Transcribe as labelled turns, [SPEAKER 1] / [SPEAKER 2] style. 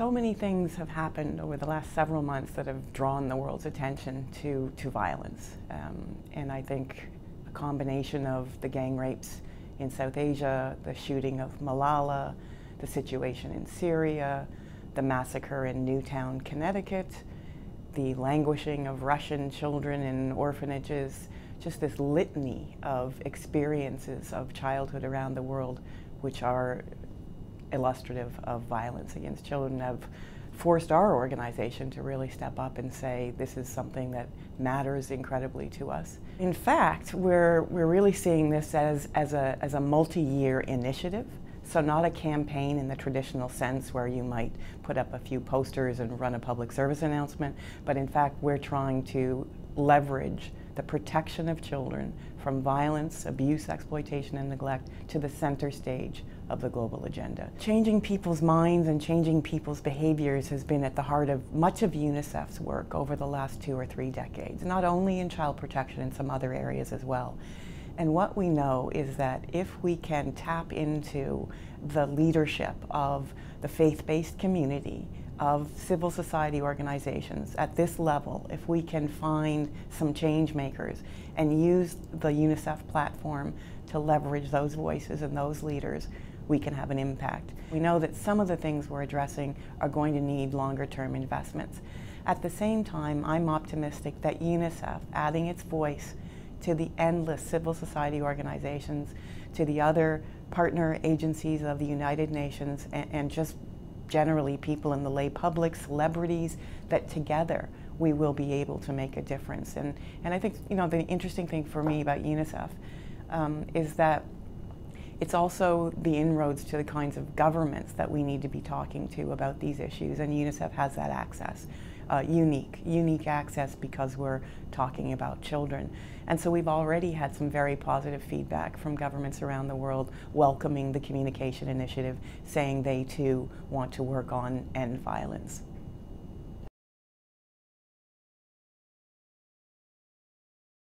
[SPEAKER 1] So many things have happened over the last several months that have drawn the world's attention to violence. And I think a combination of the gang rapes in South Asia, the shooting of Malala, the situation in Syria, the massacre in Newtown, Connecticut, the languishing of Russian children in orphanages, just this litany of experiences of childhood around the world which are illustrative of violence against children have forced our organization to really step up and say this is something that matters incredibly to us. In fact, we're really seeing this as a multi-year initiative. So not a campaign in the traditional sense where you might put up a few posters and run a public service announcement, but in fact we're trying to leverage the protection of children from violence, abuse, exploitation, and neglect to the center stage of the global agenda. Changing people's minds and changing people's behaviors has been at the heart of much of UNICEF's work over the last 2 or 3 decades, not only in child protection, in some other areas as well. And what we know is that if we can tap into the leadership of the faith-based community, of civil society organizations at this level, if we can find some change makers and use the UNICEF platform to leverage those voices and those leaders, we can have an impact. We know that some of the things we're addressing are going to need longer-term investments. At the same time, I'm optimistic that UNICEF, adding its voice to the endless civil society organizations, to the other partner agencies of the United Nations, and just generally people in the lay public, celebrities, that together we will be able to make a difference. And I think, you know, the interesting thing for me about UNICEF is that it's also the inroads to the kinds of governments that we need to be talking to about these issues, and UNICEF has that access. Unique access because we're talking about children. And so we've already had some very positive feedback from governments around the world welcoming the communication initiative, saying they too want to work on end violence.